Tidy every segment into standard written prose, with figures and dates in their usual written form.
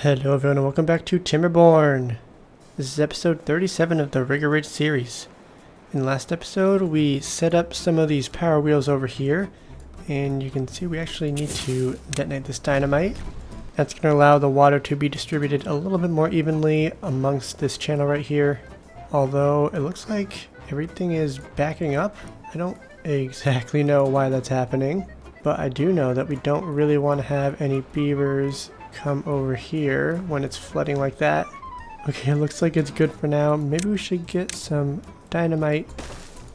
Hello everyone and welcome back to Timberborn. This is episode 37 of the Rigor Ridge series. In the last episode we set up some of these power wheels over here, and you can see we actually need to detonate this dynamite. That's going to allow the water to be distributed a little bit more evenly amongst this channel right here. Although it looks like everything is backing up. I don't exactly know why that's happening, but I do know that we don't really want to have any beavers come over here when it's flooding like that. Okay, it looks like it's good for now. Maybe we should get some dynamite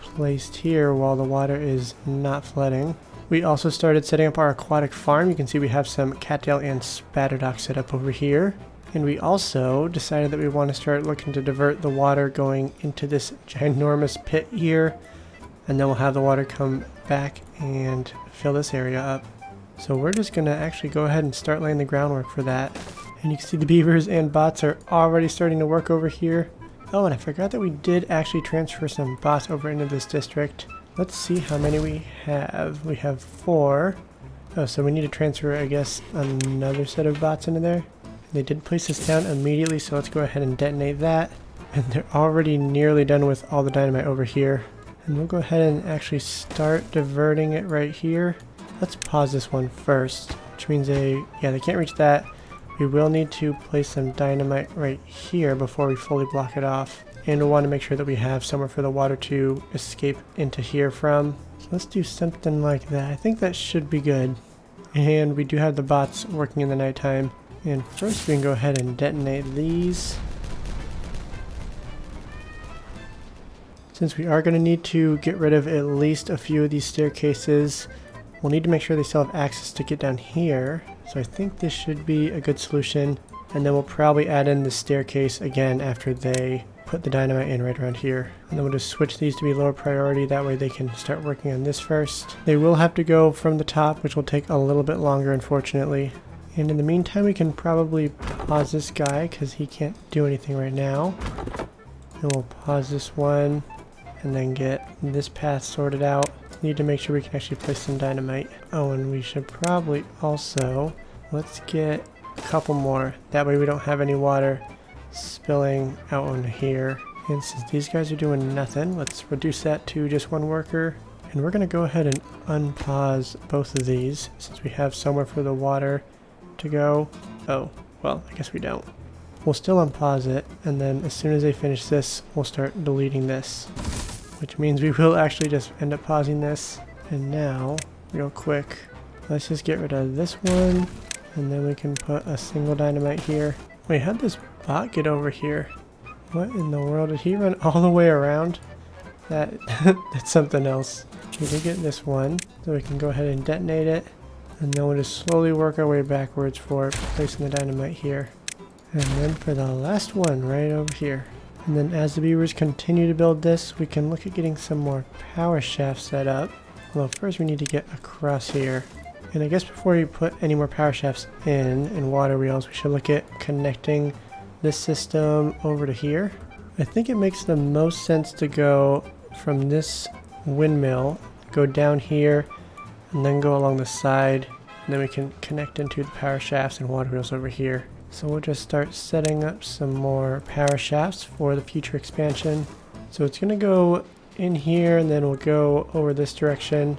placed here while the water is not flooding. We also started setting up our aquatic farm. You can see we have some cattail and spatterdock set up over here. And we also decided that we want to start looking to divert the water going into this ginormous pit here. And then we'll have the water come back and fill this area up. So we're just going to actually go ahead and start laying the groundwork for that. And you can see the beavers and bots are already starting to work over here. Oh, and I forgot that we did actually transfer some bots over into this district. Let's see how many we have. We have 4. Oh, so we need to transfer, I guess, another set of bots into there. They did place this down immediately, so let's go ahead and detonate that. And they're already nearly done with all the dynamite over here. And we'll go ahead and actually start diverting it right here. Let's pause this one first, which means they can't reach that. We will need to place some dynamite right here before we fully block it off. And we'll want to make sure that we have somewhere for the water to escape into here from. So let's do something like that. I think that should be good. And we do have the bots working in the nighttime. And first we can go ahead and detonate these. Since we are going to need to get rid of at least a few of these staircases, we'll need to make sure they still have access to get down here. So I think this should be a good solution. And then we'll probably add in the staircase again after they put the dynamite in right around here. And then we'll just switch these to be lower priority. That way they can start working on this first. They will have to go from the top, which will take a little bit longer, unfortunately. And in the meantime, we can probably pause this guy because he can't do anything right now. And we'll pause this one and then get this path sorted out. Need to make sure we can actually place some dynamite. Oh, and we should probably also, let's get a couple more. That way we don't have any water spilling out on here. And since these guys are doing nothing, let's reduce that to just 1 worker. And we're going to go ahead and unpause both of these since we have somewhere for the water to go. Oh, well, I guess we don't. We'll still unpause it, and then as soon as they finish this, we'll start deleting this. Which means we will actually just end up pausing this. And now, real quick, let's just get rid of this one. And then we can put a single dynamite here. Wait, how'd this bot get over here? What in the world? Did he run all the way around? That's something else. We did get this one, so we can go ahead and detonate it. And then we'll just slowly work our way backwards for placing the dynamite here. And then for the last one, right over here. And then as the beavers continue to build this, we can look at getting some more power shafts set up. Well, first we need to get across here. And I guess before we put any more power shafts in and water wheels, we should look at connecting this system over to here. I think it makes the most sense to go from this windmill, go down here, and then go along the side. And then we can connect into the power shafts and water wheels over here. So we'll just start setting up some more power shafts for the future expansion. So it's going to go in here and then we'll go over this direction.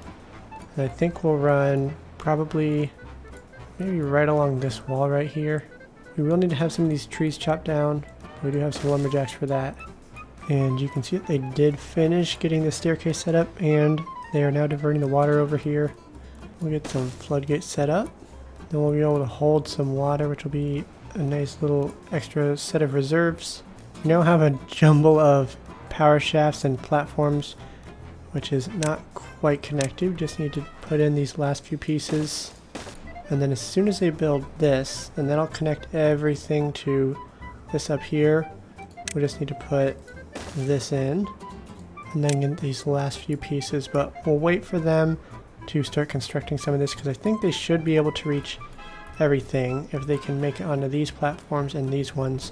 And I think we'll run probably maybe right along this wall right here. We will need to have some of these trees chopped down. We do have some lumberjacks for that. And you can see that they did finish getting the staircase set up and they are now diverting the water over here. We'll get some floodgates set up. Then we'll be able to hold some water, which will be a nice little extra set of reserves. We now have a jumble of power shafts and platforms, which is not quite connected. We just need to put in these last few pieces. And then as soon as they build this, then that'll connect everything to this up here. We just need to put this in and then get these last few pieces, but we'll wait for them to start constructing some of this because I think they should be able to reach everything. If they can make it onto these platforms and these ones,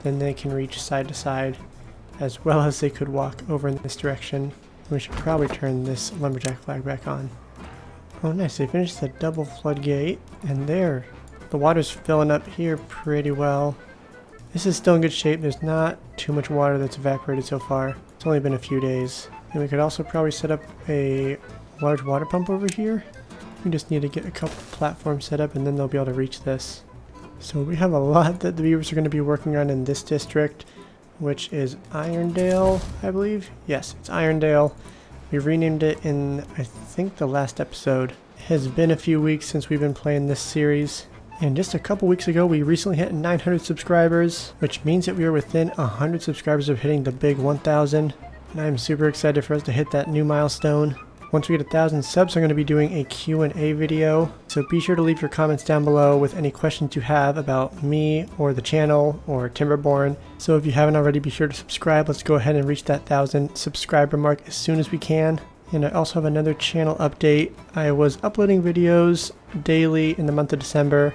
then they can reach side to side, as well as they could walk over in this direction. We should probably turn this lumberjack flag back on. Oh nice, they finished the double floodgate, and there the water's filling up here pretty well. This is still in good shape. There's not too much water that's evaporated so far. It's only been a few days. And we could also probably set up a large water pump over here. We just need to get a couple platforms set up and then they'll be able to reach this. So we have a lot that the beavers are going to be working on in this district, which is Irondale, I believe. Yes, it's Irondale. We renamed it in, I think, the last episode. It has been a few weeks since we've been playing this series. And just a couple weeks ago, we recently hit 900 subscribers, which means that we are within 100 subscribers of hitting the big 1,000. And I'm super excited for us to hit that new milestone. Once we get 1,000 subs, I'm going to be doing a Q&A video. So be sure to leave your comments down below with any questions you have about me or the channel or Timberborn. So if you haven't already, be sure to subscribe. Let's go ahead and reach that 1,000 subscriber mark as soon as we can. And I also have another channel update. I was uploading videos daily in the month of December.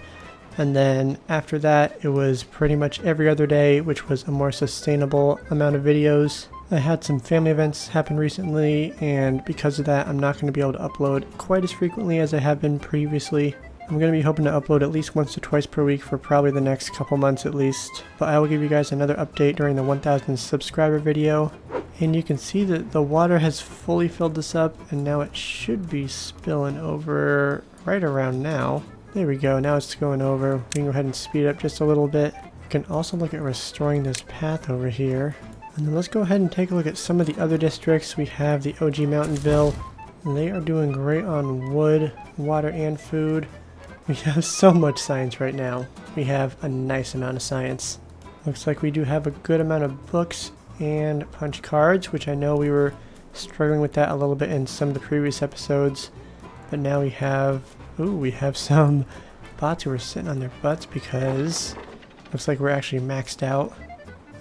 And then after that, it was pretty much every other day, which was a more sustainable amount of videos. I had some family events happen recently, and because of that, I'm not going to be able to upload quite as frequently as I have been previously. I'm going to be hoping to upload at least once to twice per week for probably the next couple months at least. But I will give you guys another update during the 1,000 subscriber video. And you can see that the water has fully filled this up, and now it should be spilling over right around now. There we go, now it's going over. We can go ahead and speed up just a little bit. We can also look at restoring this path over here. And then let's go ahead and take a look at some of the other districts. We have the OG Mountainville. They are doing great on wood, water, and food. We have so much science right now. We have a nice amount of science. Looks like we do have a good amount of books and punch cards, which I know we were struggling with that a little bit in some of the previous episodes. But now we have some bots who are sitting on their butts because looks like we're actually maxed out.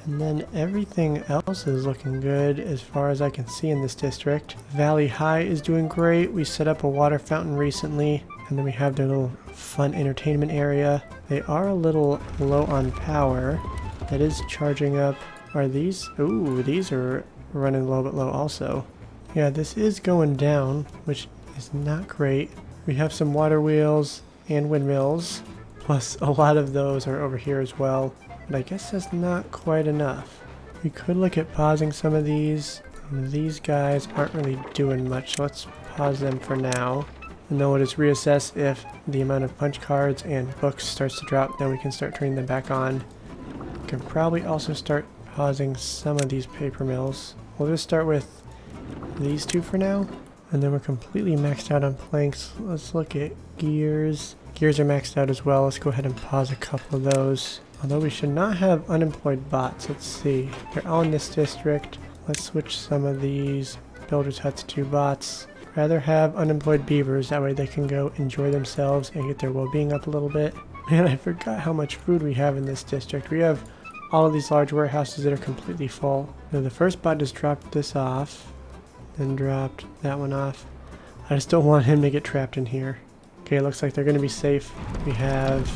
And then everything else is looking good as far as I can see in this district. Valley High is doing great. We set up a water fountain recently. And then we have their little fun entertainment area. They are a little low on power. That is charging up. Are these? Ooh, these are running a little bit low also. Yeah, this is going down, which is not great. We have some water wheels and windmills. Plus a lot of those are over here as well. But I guess that's not quite enough. We could look at pausing some of these. These guys aren't really doing much, so let's pause them for now. And then we'll just reassess if the amount of punch cards and books starts to drop, then we can start turning them back on. We can probably also start pausing some of these paper mills. We'll just start with these two for now. And then we're completely maxed out on planks. Let's look at gears. Gears are maxed out as well. Let's go ahead and pause a couple of those. Although we should not have unemployed bots. Let's see. They're all in this district. Let's switch some of these builders huts to bots. Rather have unemployed beavers. That way they can go enjoy themselves and get their well-being up a little bit. Man, I forgot how much food we have in this district. We have all of these large warehouses that are completely full. Now the first bot just dropped this off. Then dropped that one off. I just don't want him to get trapped in here. Okay, looks like they're going to be safe. We have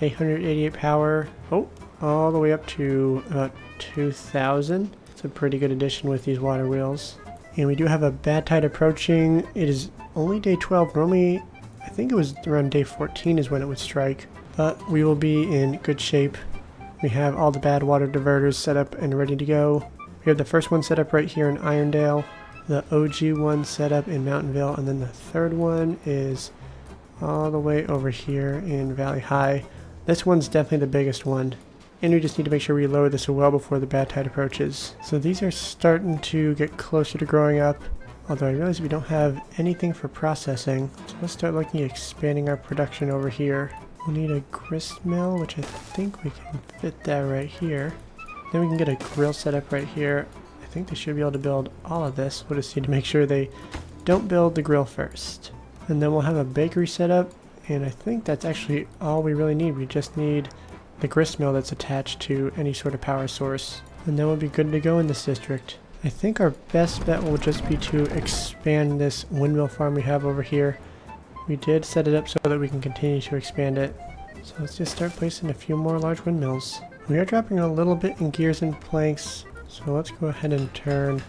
888 power. Oh, all the way up to about 2,000. It's a pretty good addition with these water wheels. And we do have a bad tide approaching. It is only day 12. Normally, I think it was around day 14 is when it would strike. But we will be in good shape. We have all the bad water diverters set up and ready to go. We have the first one set up right here in Irondale. The OG one set up in Mountainville. And then the third one is all the way over here in Valley High. This one's definitely the biggest one. And we just need to make sure we lower this well before the bad tide approaches. So these are starting to get closer to growing up. Although I realize we don't have anything for processing. So let's start looking at expanding our production over here. We'll need a grist mill, which I think we can fit that right here. Then we can get a grill set up right here. I think they should be able to build all of this. We'll just need to make sure they don't build the grill first. And then we'll have a bakery set up. And I think that's actually all we really need. We just need the grist mill that's attached to any sort of power source. And then we'll be good to go in this district. I think our best bet will just be to expand this windmill farm we have over here. We did set it up so that we can continue to expand it. So let's just start placing a few more large windmills. We are dropping a little bit in gears and planks. So let's go ahead and turn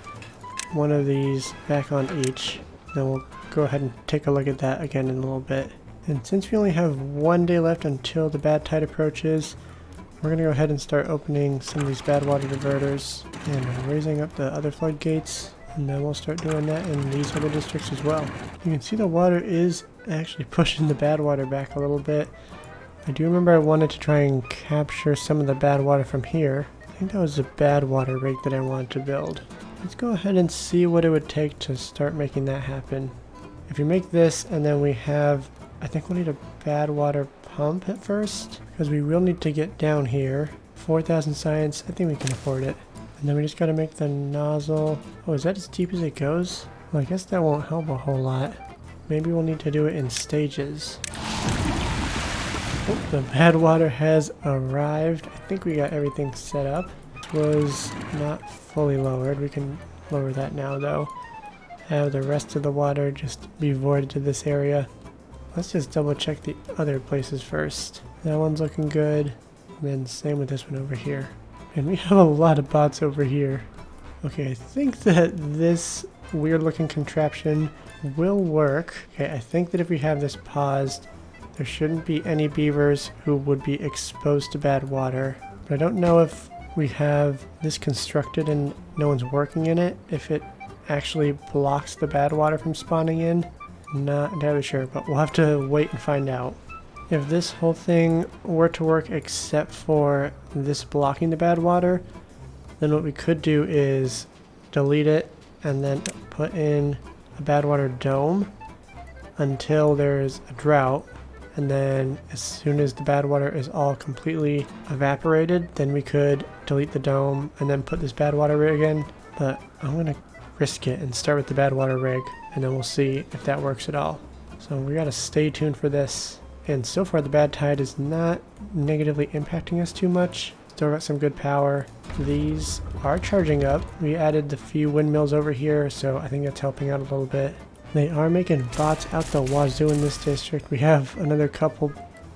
one of these back on each. Then we'll go ahead and take a look at that again in a little bit. And since we only have 1 day left until the bad tide approaches, we're going to go ahead and start opening some of these bad water diverters and raising up the other floodgates. And then we'll start doing that in these other districts as well. You can see the water is actually pushing the bad water back a little bit. I do remember I wanted to try and capture some of the bad water from here. I think that was a bad water rig that I wanted to build. Let's go ahead and see what it would take to start making that happen. If you make this and then we have, I think we'll need a bad water pump at first, because we will need to get down here. 4,000 science, I think we can afford it. And then we just gotta make the nozzle. Oh, is that as deep as it goes? Well, I guess that won't help a whole lot. Maybe we'll need to do it in stages. Oh, the bad water has arrived. I think we got everything set up. This was not fully lowered. We can lower that now though. Have the rest of the water just be voided to this area. Let's just double check the other places first. That one's looking good. And then same with this one over here. And we have a lot of bots over here. Okay, I think that this weird looking contraption will work. Okay, I think that if we have this paused, there shouldn't be any beavers who would be exposed to bad water. But I don't know if we have this constructed and no one's working in it, if it actually blocks the bad water from spawning in. Not entirely sure, but we'll have to wait and find out. If this whole thing were to work except for this blocking the bad water, then what we could do is delete it and then put in a bad water dome until there's a drought. And then as soon as the bad water is all completely evaporated, then we could delete the dome and then put this bad water rig in. But I'm going to risk it and start with the bad water rig, and then we'll see if that works at all. So we got to stay tuned for this. And so far the bad tide is not negatively impacting us too much. Still got some good power. These are charging up. We added the few windmills over here, so I think that's helping out a little bit. They are making bots out the wazoo in this district. We have another couple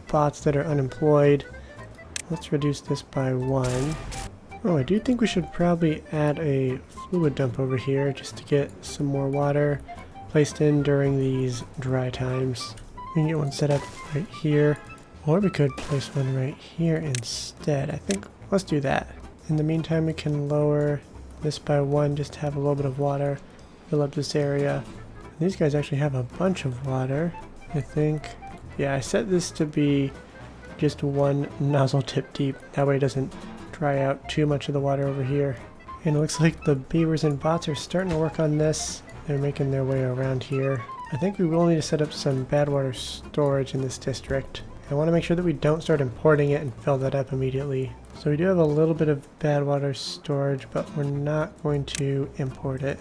bots that are unemployed. Let's reduce this by 1. Oh, I do think we should probably add a fluid dump over here just to get some more water placed in during these dry times. We can get one set up right here, or we could place one right here instead. I think let's do that. In the meantime, we can lower this by 1 just to have a little bit of water fill up this area. These guys actually have a bunch of water, I think. Yeah, I set this to be just 1 nozzle tip deep. That way it doesn't dry out too much of the water over here. And it looks like the beavers and bots are starting to work on this. They're making their way around here. I think we will need to set up some bad water storage in this district. I want to make sure that we don't start importing it and fill that up immediately. So we do have a little bit of bad water storage, but we're not going to import it.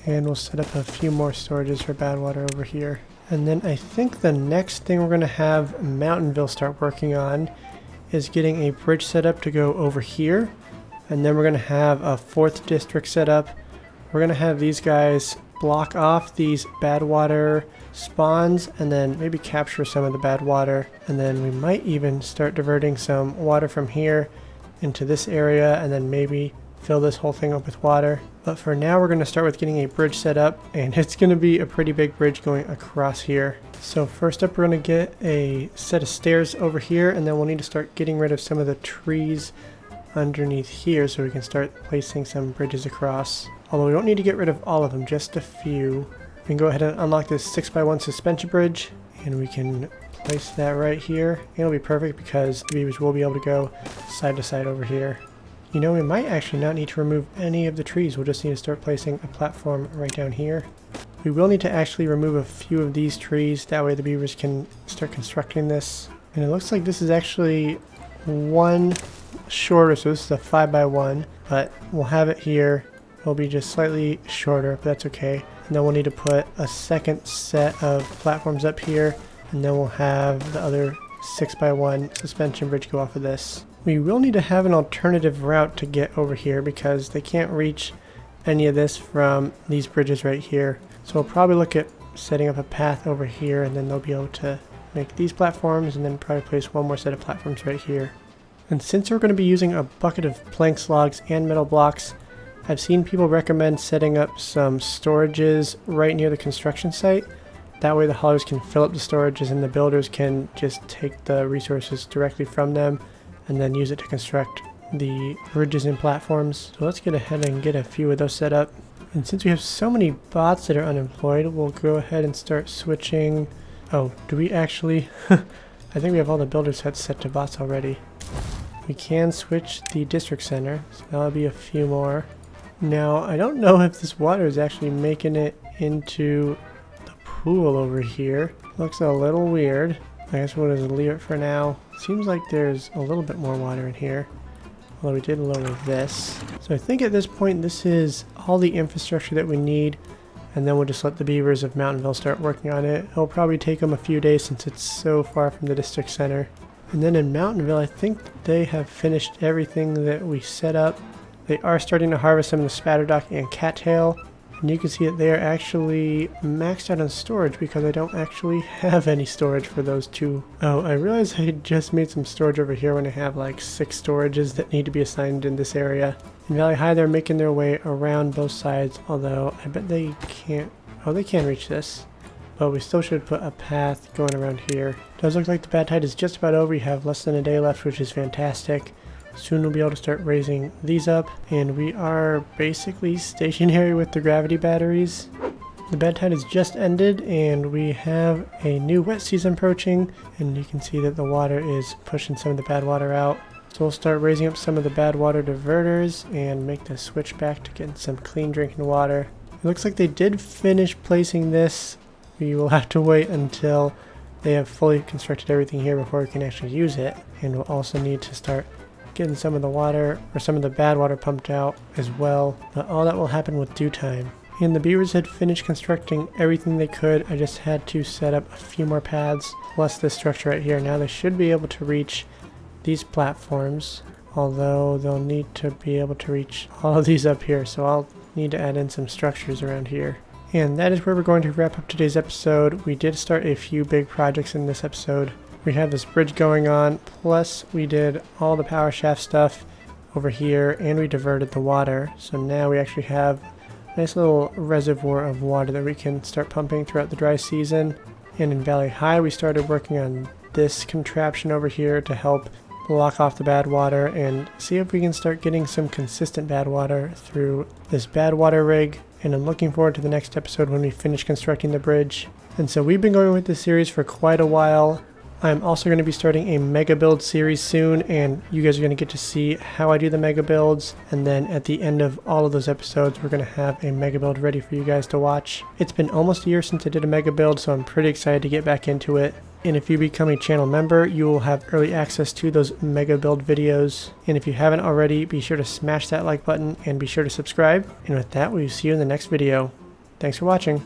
And we'll set up a few more storages for bad water over here. And then I think the next thing we're going to have Mountainville start working on is getting a bridge set up to go over here. And then we're going to have a 4th district set up. We're going to have these guys block off these bad water spawns and then maybe capture some of the bad water. And then we might even start diverting some water from here into this area and then maybe fill this whole thing up with water. But for now we're going to start with getting a bridge set up, and it's going to be a pretty big bridge going across here. So first up we're going to get a set of stairs over here, and then we'll need to start getting rid of some of the trees underneath here so we can start placing some bridges across. Although we don't need to get rid of all of them, just a few. We can go ahead and unlock this 6x1 suspension bridge, and we can place that right here. It'll be perfect because the beavers will be able to go side to side over here. You know, we might actually not need to remove any of the trees. We'll just need to start placing a platform right down here. We will need to actually remove a few of these trees. That way the beavers can start constructing this. And it looks like this is actually 1 shorter, so this is a 5x1. But we'll have it here. It'll be just slightly shorter, but that's okay. And then we'll need to put a second set of platforms up here. And then we'll have the other 6x1 suspension bridge go off of this. We will need to have an alternative route to get over here because they can't reach any of this from these bridges right here. So we'll probably look at setting up a path over here, and then they'll be able to make these platforms and then probably place 1 more set of platforms right here. And since we're going to be using a bucket of planks, logs, and metal blocks, I've seen people recommend setting up some storages right near the construction site. That way the haulers can fill up the storages and the builders can just take the resources directly from them and then use it to construct the bridges and platforms. So let's get ahead and get a few of those set up. And since we have so many bots that are unemployed, we'll go ahead and start switching. Oh, do we actually? I think we have all the builder sets set to bots already. We can switch the district center, so that'll be a few more. Now, I don't know if this water is actually making it into the pool over here. Looks a little weird. I guess we'll just leave it for now. Seems like there's a little bit more water in here. Although we did lower this. So I think at this point this is all the infrastructure that we need. And then we'll just let the beavers of Mountainville start working on it. It'll probably take them a few days since it's so far from the district center. And then in Mountainville, I think they have finished everything that we set up. They are starting to harvest some of the spatterdock and cattail. And you can see that they are actually maxed out on storage because I don't actually have any storage for those two. Oh, I realized I just made some storage over here when I have like 6 storages that need to be assigned in this area. In Valley High, they're making their way around both sides, although I bet they can't. Oh, they can reach this. But we still should put a path going around here. Does look like the bad tide is just about over. We have less than a day left, which is fantastic. Soon we'll be able to start raising these up, and we are basically stationary with the gravity batteries. The bad tide has just ended, and we have a new wet season approaching, and you can see that the water is pushing some of the bad water out. So we'll start raising up some of the bad water diverters and make the switch back to getting some clean drinking water. It looks like they did finish placing this. We will have to wait until they have fully constructed everything here before we can actually use it, and we'll also need to start getting some of the water, or some of the bad water pumped out as well, but all that will happen with due time. And the beavers had finished constructing everything they could. I just had to set up a few more paths, plus this structure right here. Now they should be able to reach these platforms, although they'll need to be able to reach all of these up here, so I'll need to add in some structures around here. And that is where we're going to wrap up today's episode. We did start a few big projects in this episode. We had this bridge going on, plus we did all the power shaft stuff over here, and we diverted the water. So now we actually have a nice little reservoir of water that we can start pumping throughout the dry season. And in Valley High, we started working on this contraption over here to help block off the bad water and see if we can start getting some consistent bad water through this bad water rig. And I'm looking forward to the next episode when we finish constructing the bridge. And so we've been going with this series for quite a while. I'm also going to be starting a mega build series soon, and you guys are going to get to see how I do the mega builds. And then at the end of all of those episodes, we're going to have a mega build ready for you guys to watch. It's been almost a year since I did a mega build, so I'm pretty excited to get back into it. And if you become a channel member, you will have early access to those mega build videos. And if you haven't already, be sure to smash that like button and be sure to subscribe. And with that, we'll see you in the next video. Thanks for watching.